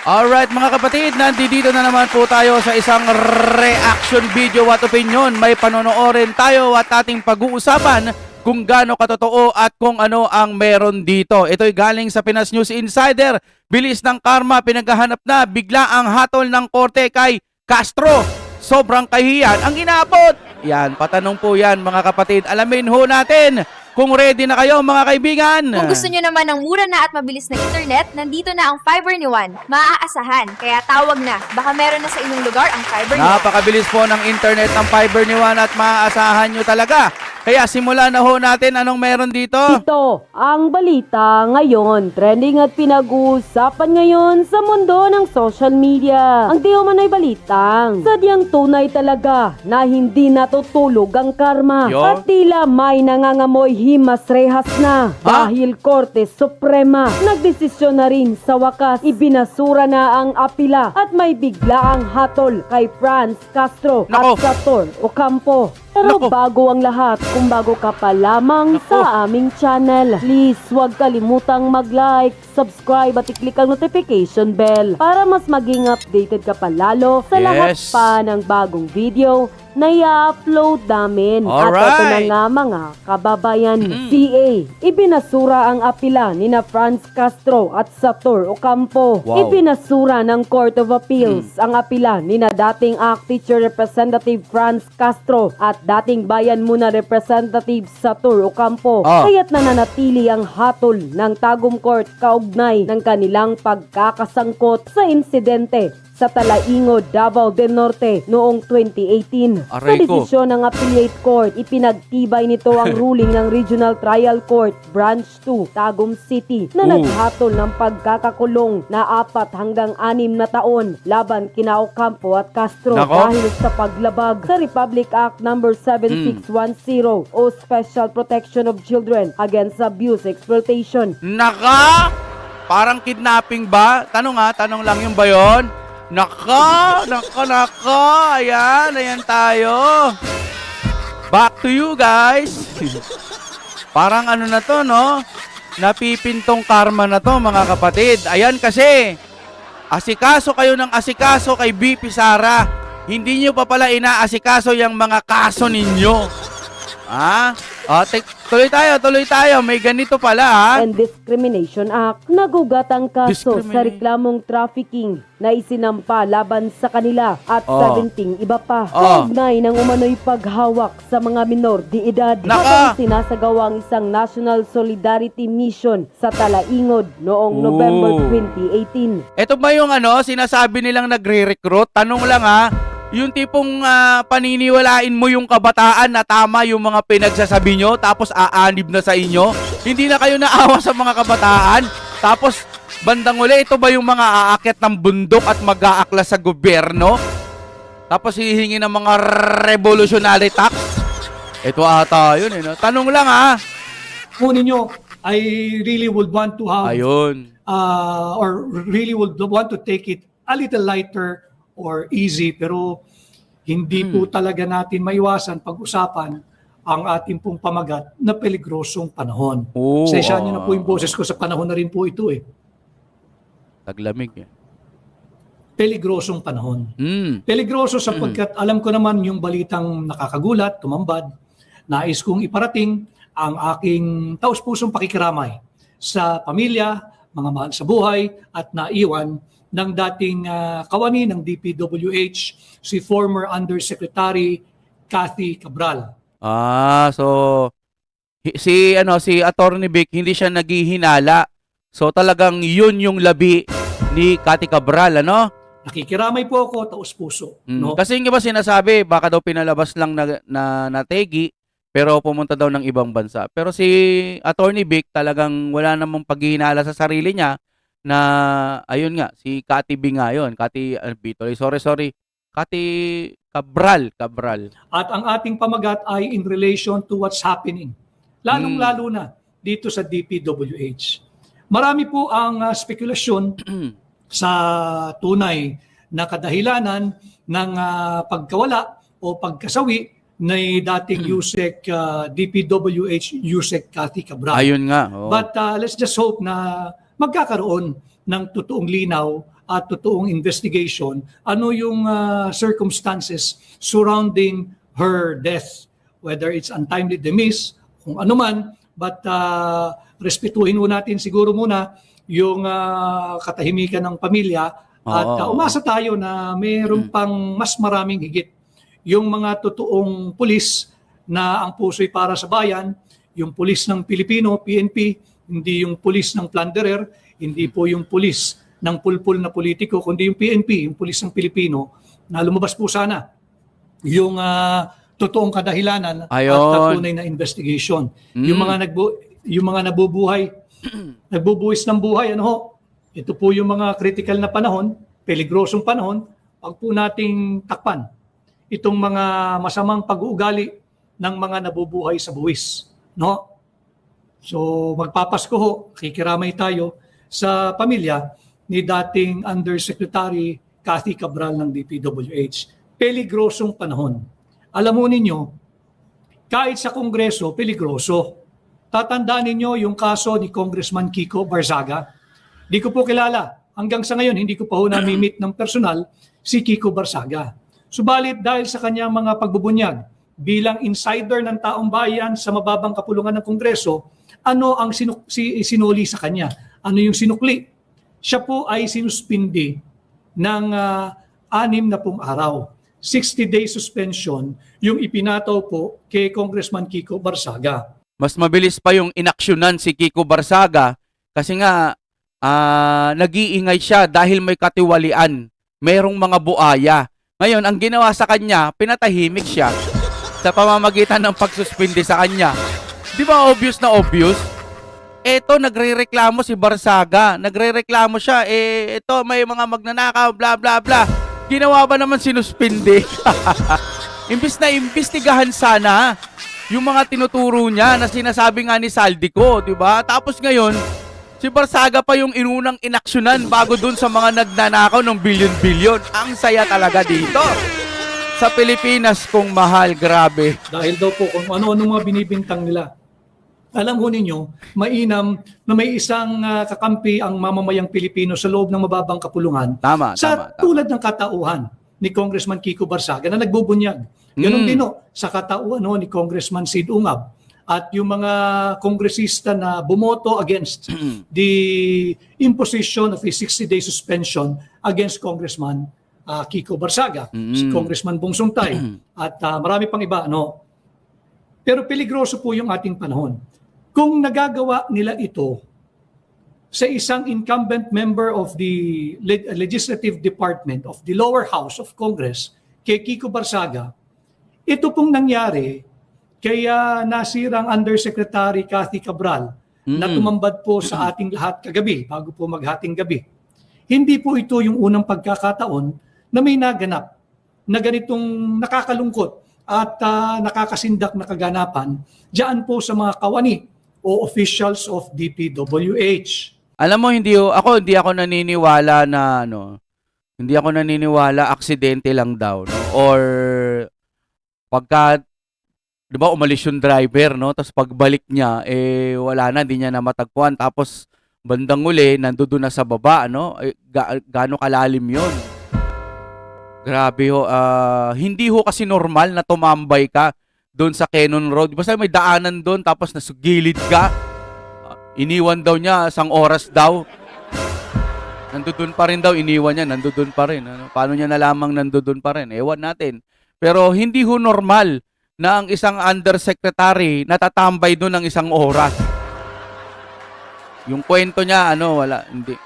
Alright mga kapatid, nandito na naman po tayo sa isang reaction video at opinion. May panonoorin tayo at ating pag-uusapan kung gaano katotoo at kung ano ang meron dito. Ito'y galing sa Pinas News Insider. Bilis ng karma, pinaghahanap na bigla ang hatol ng korte kay Castro. Sobrang kahiyan ang inabot. Yan, patanong po yan mga kapatid. Alamin ho natin kung ready na kayo mga kaibigan. Kung gusto nyo naman ng mura na at mabilis na internet, nandito na ang fiber ni Juan. Maaasahan, kaya tawag na. Baka meron na sa inyong lugar ang fiber ni Juan. Napakabilis po ng internet ng fiber ni Juan at maaasahan nyo talaga. Kaya simulan na ho natin anong meron dito. Ito ang balita ngayon. Trending at pinag-uusapan ngayon sa mundo ng social media. Ang di umano'y balitang sadyang tunay talaga na hindi natutulog ang karma. Yo. At tila may nangangamoy himas rehas na. Dahil Korte Suprema nagdesisyon na rin sa wakas. Ibinasura na ang apila at may biglaang hatol kay Franz Castro Nako. at Sator Ocampo. Pero Nako. bago ang lahat, kung bago ka pa lamang Nako. sa aming channel, please huwag kalimutang mag-like, subscribe at i-click ang notification bell para mas maging updated ka pa lalo sa lahat Yes. pa ng bagong video na i-upload namin. At ito na Alright. nga mga kababayan, CA, ibinasura ang apila ni na Franz Castro at Sator Ocampo. Wow. Ibinasura ng Court of Appeals ang apila ni na dating ACT Teacher Representative Franz Castro at dating Bayan Muna Representative Sator Ocampo. Kaya't nananatili ang hatol ng Tagum Court kaugnay ng kanilang pagkakasangkot sa insidente sa Talaingod, Davao del Norte noong 2018. Sa Aray ko. desisyon ng Appellate Court, ipinagtibay nito ang ruling ng Regional Trial Court Branch 2, Tagum City na naghatol ng pagkakakulong na 4 hanggang 6 na taon laban kina Ocampo at Castro Nako. dahil sa paglabag sa Republic Act No. 7610 o Special Protection of Children Against Abuse, Exploitation. Naka! Parang kidnapping ba? Tanong lang yung ba yun? Naka! Ayan tayo. Back to you guys. Parang ano na to, no? Napipintong karma na to, mga kapatid. Ayan kasi, asikaso kayo ng asikaso kay BP Sara. Hindi nyo pa pala inaasikaso yung mga kaso ninyo. Ha? O, tuloy tayo. May ganito pala, ha? And Discrimination Act. Nagugat ang kaso sa reklamong trafficking na isinampa laban sa kanila at 17 iba pa. Kaugnay ng umano'y paghawak sa mga minor di edad. Naka! Habang sinasagawa ang isang National Solidarity Mission sa Talaingod noong November 2018. Ito ba yung sinasabi nilang nagre-recruit? Tanong lang ha, yung tipong paniniwalain mo yung kabataan na tama yung mga pinagsasabi nyo, tapos aanib na sa inyo. Hindi na kayo naawa sa mga kabataan. Tapos bandang uli, ito ba yung mga aakyat ng bundok at mag-aakla sa gobyerno? Tapos hihingi ng mga revolutionary tax? Ito ata yun no? Tanong lang ha. Kung ninyo, I really would want to have Ayun. or really would want to take it a little lighter or easy, pero hindi po talaga natin maiwasan pag-usapan ang ating pong pamagat na peligrosong panahon. Sensyahan niyo na po yung boses ko, sa panahon na rin po ito eh. Taglamig eh. Peligrosong panahon. Peligroso sapagkat alam ko naman yung balitang nakakagulat, tumambad, nais kong iparating ang aking taus-pusong pakikiramay sa pamilya, mga mahal sa buhay, at naiwan ng dating kawani ng DPWH, si former Undersecretary Cathy Cabral. So si Attorney Vic hindi siya naghihinala. So talagang yun yung labi ni Cathy Cabral, ano? Nakikiramay po ako, taus-puso. No? Kasi yung iba sinasabi, baka daw pinalabas lang na tegi, pero pumunta daw ng ibang bansa. Pero si Attorney Vic talagang wala namang paghihinala sa sarili niya na, ayun nga, si Cathy B nga yun. Cathy, sorry. Cathy Cabral. At ang ating pamagat ay in relation to what's happening. Lalong-lalo na dito sa DPWH. Marami po ang spekulasyon sa tunay na kadahilanan ng pagkawala o pagkasawi ni dating USEC DPWH USEC Cathy Cabral. Ayun nga. But let's just hope na magkakaroon ng totoong linaw at totoong investigation, ano yung circumstances surrounding her death, whether it's untimely demise, kung ano man, but respetuhin mo natin siguro muna yung katahimikan ng pamilya at umasa tayo na mayroon pang mas maraming higit. Yung mga totoong pulis na ang puso'y para sa bayan, yung pulis ng Pilipino, PNP, hindi yung pulis ng plunderer, hindi po yung pulis ng pulpul na politiko, kundi yung PNP, yung pulis ng Pilipino, na lumabas po sana yung totoong kadahilanan at tunay na investigation. Yung mga nagbubuhis ng buhay, ano ho, ito po yung mga critical na panahon, peligrosong panahon, pag po nating takpan itong mga masamang pag-uugali ng mga nabubuhay sa buwis. No? So magpapasko ho, kikiramay tayo sa pamilya ni dating Undersecretary Cathy Cabral ng DPWH. Peligrosong panahon. Alam mo ninyo, kahit sa Kongreso, peligroso. Tatandaan ninyo yung kaso ni Congressman Kiko Barzaga. Di ko po kilala. Hanggang sa ngayon, hindi ko pa ho nami-meet ng personal si Kiko Barzaga. Subalit dahil sa kanyang mga pagbubunyag bilang insider ng taong bayan sa mababang kapulungan ng Kongreso, ano ang sinuli sa kanya? Ano yung sinukli? Siya po ay sinuspindi ng 60 araw. 60-day suspension yung ipinataw po kay Congressman Kiko Barzaga. Mas mabilis pa yung inaksyonan si Kiko Barzaga kasi nga nag-iingay siya dahil may katiwalian. Merong mga buaya. Ngayon, ang ginawa sa kanya, pinatahimik siya sa pamamagitan ng pagsuspindi sa kanya. Di ba obvious na obvious? Eto, nagre-reklamo si Barzaga. Nagre-reklamo siya. Ito, may mga magnanakaw, bla bla bla. Ginawa ba naman sinuspindi? Imbis na imbestigahan sana yung mga tinuturo niya na sinasabi nga ni Saldico, di ba? Tapos ngayon, si Barzaga pa yung inunang inaksyonan bago dun sa mga nagnanakaw ng bilyon-bilyon. Ang saya talaga dito. Sa Pilipinas kung mahal, grabe. Dahil daw po kung ano-ano mga binibintang nila. Alam ho ninyo, mainam na may isang kakampi ang mamamayang Pilipino sa loob ng mababang kapulungan. Tama. Tulad ng katauhan ni Congressman Kiko Barzaga na nagbubunyag. Ganon din sa katauhan ni Congressman Sid Ungab at yung mga kongresista na bumoto against the imposition of a 60-day suspension against Congressman Kiko Barzaga, si Congressman Bong Tay at marami pang iba. Pero peligroso po yung ating panahon. Kung nagagawa nila ito sa isang incumbent member of the Legislative Department of the lower house of Congress, kay Kiko Barzaga, ito pong nangyari kaya nasirang Undersecretary Cathy Cabral na tumambad po sa ating lahat kagabi, bago po maghating gabi. Hindi po ito yung unang pagkakataon na may naganap na ganitong nakakalungkot at nakakasindak na kaganapan diyan po sa mga kawani o officials of DPWH. Alam mo, hindi ako naniniwala na hindi ako naniniwala aksidente lang daw, or pagka 'di ba umalis yung driver, tapos pagbalik niya wala na, hindi niya na matagpuan, tapos bandang uli nandoon na sa baba, gaano kalalim 'yon. Grabe ho, hindi ho kasi normal na tumambay ka doon sa Cannon Road. Basta may daanan doon tapos nasugilid ka. Iniwan daw niya 1 oras daw. Nandoon pa rin daw, iniwan niya, nandoon pa rin. Paano niya nalamang nandoon pa rin? Ewan natin. Pero hindi ho normal na ang isang undersecretary natatambay doon ng 1 oras. Yung kwento niya, wala, hindi.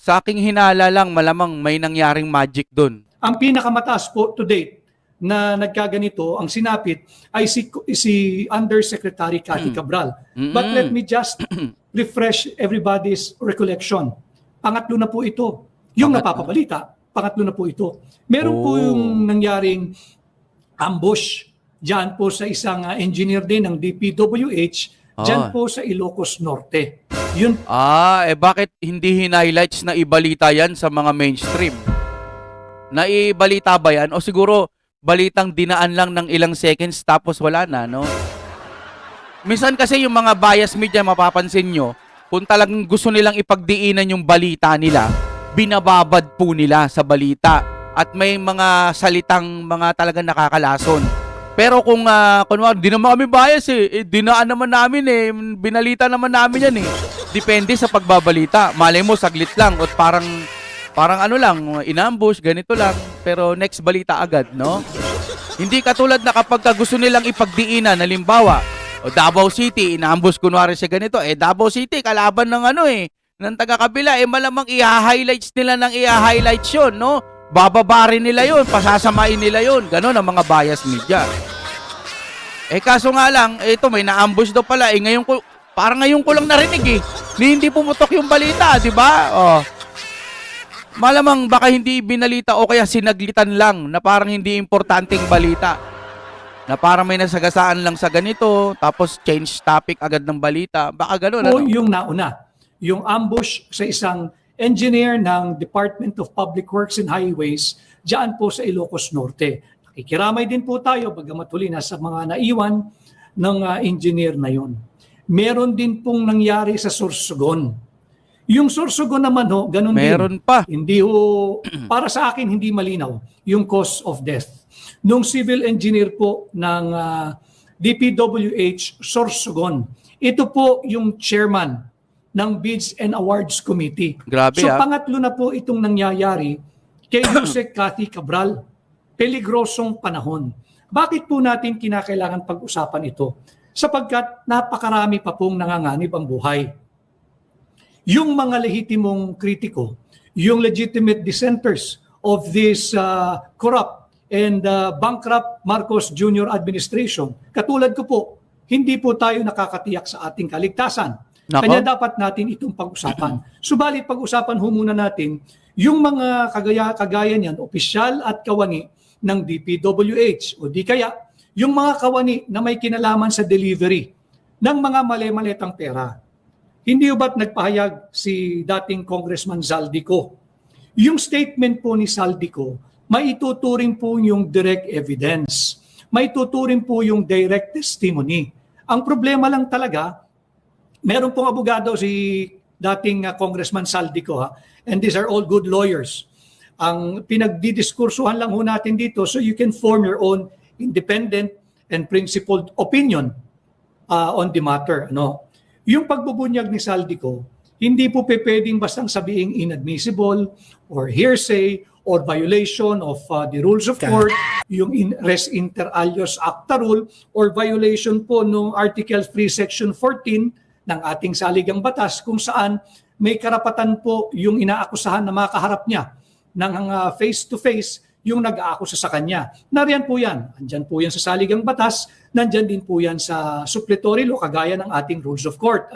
Sa aking hinala lang, malamang may nangyaring magic doon. Ang pinakamataas po to date na nagkaganito, ang sinapit ay si Undersecretary Cathy Cabral. But let me just refresh everybody's recollection. Pangatlo na po ito. Yung napapabalita, pangatlo na po ito. Meron po yung nangyaring ambush dyan po sa isang engineer din ng DPWH, dyan po sa Ilocos Norte. Yun. Bakit hindi hinighlights na ibalita yan sa mga mainstream? Naibalita ba yan? O siguro balitang dinaan lang ng ilang seconds tapos wala na, Minsan kasi yung mga bias media, mapapansin nyo, kung talagang gusto nilang ipagdiinan yung balita nila, binababad po nila sa balita at may mga salitang mga talagang nakakalason. Pero kung kunwari, di naman kami bias dinaan naman namin binalita naman namin yan Depende sa pagbabalita. Malay mo, saglit lang o parang ano lang, inambush, ganito lang. Pero next balita agad, no? Hindi katulad na kapag gusto nilang ipagdiinan, halimbawa, o Davao City, inaambush kunwari sa ganito, Davao City, kalaban ng ng taga-kabila, malamang i-highlights nila ng i-highlights yun, no? Bababarin nila yun, pasasamain nila yun. Ganon ang mga bias media. Kaso nga lang, ito may na-ambush daw pala. Parang ngayon ko lang narinig hindi pumutok yung balita, di ba? Oh. Malamang baka hindi binalita o kaya sinaglitan lang na parang hindi importanteng balita. Na parang may nasagasaan lang sa ganito, tapos change topic agad ng balita. Baka gano'n, O yung nauna, yung ambush sa isang engineer ng Department of Public Works and Highways diyan po sa Ilocos Norte. Nakikiramay din po tayo, bagamat huli na sa mga naiwan ng engineer na yon. Meron din pong nangyari sa Sorsogon. Yung Sorsogon naman ganun meron din. pa. Hindi para sa akin hindi malinaw yung cause of death. Nung civil engineer po ng DPWH Sorsogon, ito po yung chairman ng Bids and Awards Committee. Grabe, so pangatlo na po itong nangyayari kay Jose Cathy Cabral. Peligrosong panahon. Bakit po natin kinakailangan pag-usapan ito? Sapagkat napakarami pa pong nanganganib ang buhay. Yung mga lehitimong kritiko, yung legitimate dissenters of this corrupt and bankrupt Marcos Jr. administration, katulad ko po, hindi po tayo nakakatiyak sa ating kaligtasan. Nako. Kanya dapat natin itong pag-usapan. Subalit pag-usapan muna natin yung mga kagaya niyan, opisyal at kawani ng DPWH o di kaya yung mga kawani na may kinalaman sa delivery ng mga mali-malitang pera. Hindi ba't nagpahayag si dating Congressman Zaldico? Yung statement po ni Zaldico, may ituturing po yung direct evidence. May tuturing po yung direct testimony. Ang problema lang talaga, meron pong abogado si dating Congressman Zaldico, and these are all good lawyers. Ang pinagdidiskursuhan lang natin dito so you can form your own independent and principled opinion on the matter. Yung pagbubunyag ni Zaldico, hindi po pwedeng bastang sabiing inadmissible or hearsay or violation of the rules of court, yung res inter alios acta rule or violation po ng Article 3 Section 14 ng ating saligang batas kung saan may karapatan po yung inaakusahan na makaharap niya ng face-to-face yung nag-aakusa sa kanya. Nariyan po yan. Andyan po yan sa saligang batas. Nandyan din po yan sa supplementary law kagaya ng ating rules of court.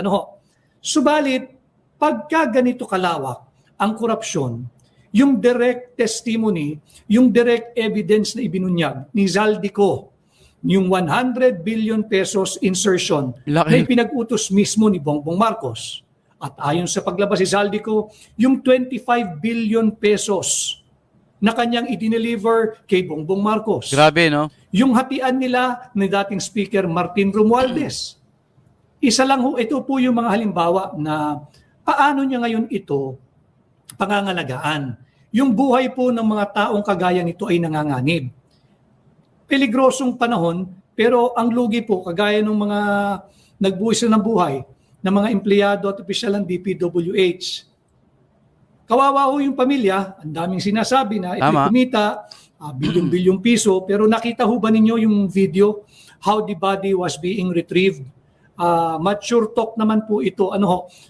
Subalit, pagka ganito kalawak ang korupsyon, yung direct testimony, yung direct evidence na ibinunyag ni Zaldico, yung 100 billion pesos insertion na pinag-utos mismo ni Bongbong Marcos. At ayon sa paglabas si Zaldico, yung 25 billion pesos na kanyang i-deliver kay Bongbong Marcos. Grabe, no? Yung hatian nila ni dating Speaker Martin Romualdez. Isa lang ito po yung mga halimbawa na paano niya ngayon ito pangangalagaan. Yung buhay po ng mga taong kagaya nito ay nanganganib. Peligrosong panahon, pero ang lugi po, kagaya ng mga nagbuwis ng buhay, ng mga empleyado at opisyal ng DPWH. Kawawa ho yung pamilya, ang daming sinasabi na kumita, bilyong-bilyong piso, pero nakita ho ba ninyo yung video, how the body was being retrieved? Mature talk naman po ito.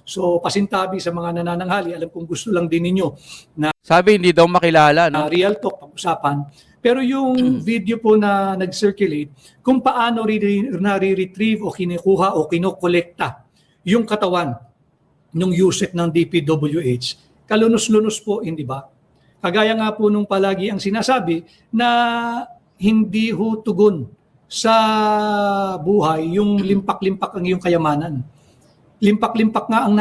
So pasintabi sa mga nanananghali, alam kong gusto lang din ninyo na sabi hindi daw makilala, no? Real talk pag-usapan. Pero yung video po na nag-circulate, kung paano nare-retrieve o kinukuha o kinokolekta yung katawan ng USEC ng DPWH, kalunos-lunos po, hindi ba? Kagaya nga po nung palagi ang sinasabi na hindi ho tugon sa buhay yung limpak-limpak ang iyong kayamanan. Limpak-limpak nga ang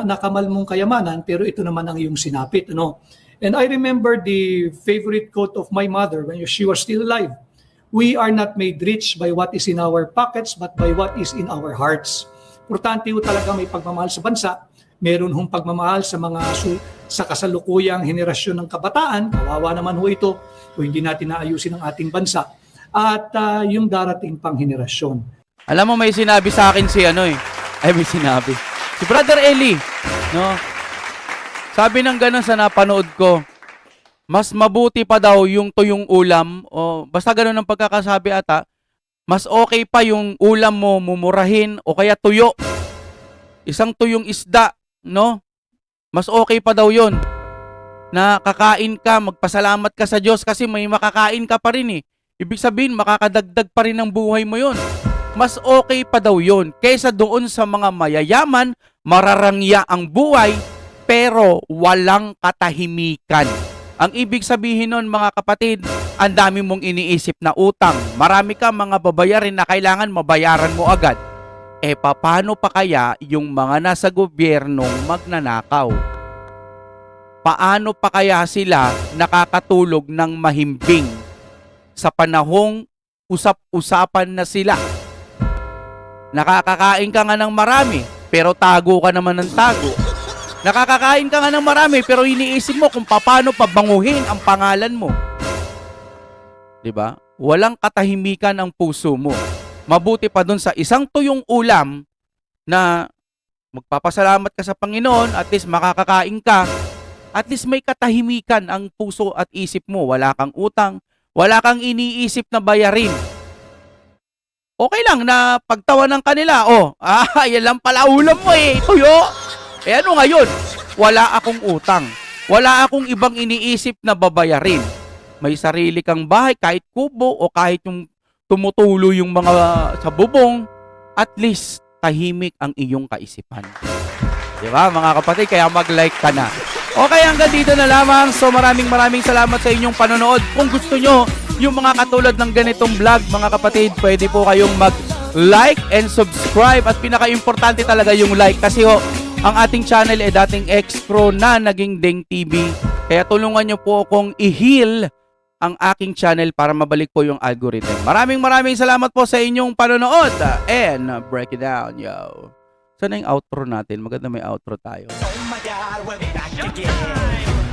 nakamal mong kayamanan, pero ito naman ang iyong sinapit. And I remember the favorite quote of my mother when she was still alive. We are not made rich by what is in our pockets, but by what is in our hearts. Importante ho talaga may pagmamahal sa bansa. meron hong pagmamahal sa sa kasalukuyang henerasyon ng kabataan. Kawawa naman ho ito kung hindi natin naayusin ang ating bansa. At yung darating pang henerasyon. Alam mo, may sinabi sa akin si may sinabi. Si Brother Eli, no? Sabi ng ganun sa napanood ko, mas mabuti pa daw yung tuyong ulam, o basta ganun ang pagkakasabi ata, mas okay pa yung ulam mo mumurahin o kaya tuyo. Isang tuyong isda, no? Mas okay pa daw yun. Na kakain ka, magpasalamat ka sa Diyos kasi may makakain ka pa rin eh. Ibig sabihin, makakadagdag pa rin ng buhay mo yun. Mas okay pa daw yun kaysa doon sa mga mayayaman, mararangya ang buhay, pero walang katahimikan. Ang ibig sabihin nun, mga kapatid, ang dami mong iniisip na utang. Marami ka mga babayarin na kailangan mabayaran mo agad. Paano pa kaya yung mga nasa gobyernong magnanakaw? Paano pa kaya sila nakakatulog ng mahimbing sa panahong usap-usapan na sila? Nakakakain ka nga ng marami, pero tago ka naman ng tago. Nakakakain ka nga ng marami, pero iniisip mo kung paano pabanguhin ang pangalan mo. 'Di ba? Walang katahimikan ang puso mo. Mabuti pa dun sa isang tuyong ulam na magpapasalamat ka sa Panginoon, at least makakakain ka, at least may katahimikan ang puso at isip mo. Wala kang utang, wala kang iniisip na bayarin. Okay lang na pagtawanan kanila, yan lang pala ulam mo tuyo. Ano ngayon? Wala akong utang. Wala akong ibang iniisip na babayarin. May sarili kang bahay, kahit kubo o kahit yung tumutulo yung mga sa bubong, at least tahimik ang iyong kaisipan. Diba mga kapatid? Kaya mag-like ka na. Okay, hanggang dito na lamang. So maraming salamat sa inyong panonood. Kung gusto nyo yung mga katulad ng ganitong vlog, mga kapatid, pwede po kayong mag-like and subscribe. At pinaka-importante talaga yung like, kasi ang ating channel ay dating ex-pro na naging Deng TV. Kaya tulungan nyo po akong i-heal ang aking channel para mabalik po yung algorithm. Maraming salamat po sa inyong panonood. And break it down, yo. Sana yung outro natin? Maganda may outro tayo. Oh my God, we'll be back again.